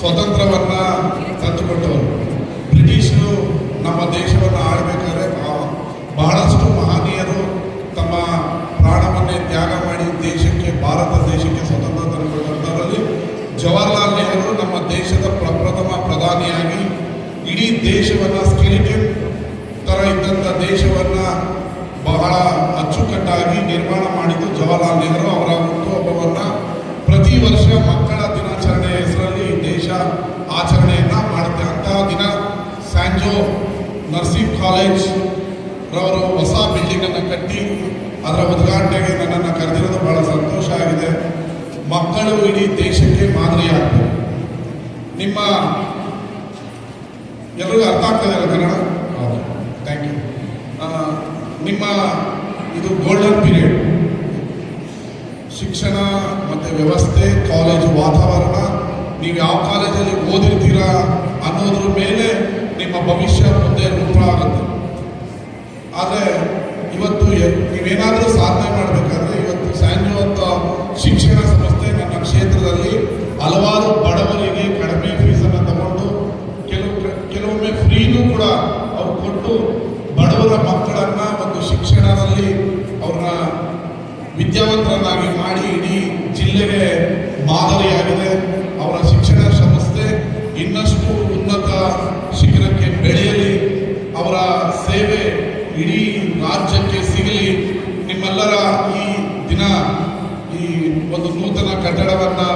ಸ್ವತಂತ್ರವನ್ನು ತಂದುಕೊಟ್ಟವರು. ಬ್ರಿಟಿಷರು ನಮ್ಮ ದೇಶವನ್ನು ಆಳಬೇಕಾದ್ರೆ ಬಹಳಷ್ಟು ಮಹನೀಯರು ತಮ್ಮ ಪ್ರಾಣವನ್ನೇ ತ್ಯಾಗ ಮಾಡಿ ದೇಶಕ್ಕೆ, ಭಾರತ ದೇಶಕ್ಕೆ ಸ್ವತಂತ್ರ ತಂದುಕೊಟ್ಟವರಲ್ಲಿ ಜವಾಹರ್ಲಾಲ್ ನೆಹರು ನಮ್ಮ ದೇಶದ ಪ್ರಪ್ರಥಮ ಪ್ರಧಾನಿಯಾಗಿ ಇಡೀ ದೇಶವನ್ನು ಸ್ಕೆಲಿಟನ್ ಥರ ಇದ್ದಂಥ ದೇಶವನ್ನು ಬಹಳ ಅಚ್ಚುಕಟ್ಟಾಗಿ ನಿರ್ಮಾಣ ಮಾಡಿದ್ದು ಜವಾಹರ್ಲಾಲ್ ನೆಹರು. ಅವರ ಹುಟ್ಟುಹಬ್ಬವನ್ನು ಪ್ರತಿ ವರ್ಷ ಮಕ್ಕಳ ದಿನಾಚರಣೆ ಹೆಸರಲ್ಲಿ ದೇಶ ಆಚರಣೆಯನ್ನು ಮಾಡುತ್ತೆ. ಅಂತಹ ದಿನ ಸ್ಯಾಂಜೋ ನರ್ಸಿಂಗ್ ಕಾಲೇಜ್ ರವರು ಹೊಸ ಬಿಲ್ಡಿಂಗನ್ನು ಕಟ್ಟಿ ಅದರ ಉದ್ಘಾಟನೆಗೆ ನನ್ನನ್ನು ಕರೆದಿರೋದು ಬಹಳ ಸಂತೋಷ ಆಗಿದೆ. ಮಕ್ಕಳು ಇಡೀ ದೇಶಕ್ಕೆ ಮಾದರಿಯಾಗಬೇಕು. ನಿಮ್ಮ ಎಲ್ಲರಿಗೂ ಅರ್ಥ ಆಗ್ತದೆ ಅಲ್ಲ ಕನ್ನಡ? ಹೌದು, ಥ್ಯಾಂಕ್ ಯು. ನಿಮ್ಮ ಇದು ಗೋಲ್ಡನ್ ಪೀರಿಯಡ್. ಶಿಕ್ಷಣ ಮತ್ತು ವ್ಯವಸ್ಥೆ, ಕಾಲೇಜು ವಾತಾವರಣ, ನೀವು ಯಾವ ಕಾಲೇಜಲ್ಲಿ ಓದಿರ್ತೀರಾ ಅನ್ನೋದ್ರ ಮೇಲೆ ನಿಮ್ಮ ಭವಿಷ್ಯ ಮುಂದೆ ರೂಪ ಆಗುತ್ತೆ. ಆದರೆ ಇವತ್ತು ನೀವೇನಾದರೂ ಸಾಧನೆ ಮಾಡಬೇಕಾದ್ರೆ ಇವತ್ತು ಸ್ಯಾಂಜೋ ಅಂತ ಶಿಕ್ಷಣ ಸಂಸ್ಥೆ ನನ್ನ ಕ್ಷೇತ್ರದಲ್ಲಿ ಹಲವಾರು ಬಡವರಿಗೆ ಕಡಿಮೆ ಫೀಸನ್ನು ತಗೊಂಡು ಕೆಲವೊಮ್ಮೆ ಫ್ರೀನೂ ಕೂಡ ಅವ್ರು ಕೊಟ್ಟು ಬಡವರ ಮಕ್ಕಳನ್ನು ಒಂದು ಶಿಕ್ಷಣದಲ್ಲಿ ಅವ್ರನ್ನ ವಿದ್ಯಾವಂತರನ್ನಾಗಿ ಮಾಡಿ ಇಡೀ ಜಿಲ್ಲೆಗೆ ಮಾದರಿಯಾಗಿದೆ. ಅವರ ಶಿಕ್ಷಣ ಸಂಸ್ಥೆ ಇನ್ನಷ್ಟು ಉನ್ನತ ಶಿಖರಕ್ಕೆ ಬೆಳೆಯಲಿ, ಅವರ ಸೇವೆ ಇಡೀ ರಾಜ್ಯಕ್ಕೆ ಸಿಗಲಿ. ನಿಮ್ಮೆಲ್ಲರ ಈ ದಿನ ಈ ಒಂದು ನೂತನ ಕಟ್ಟಡವನ್ನು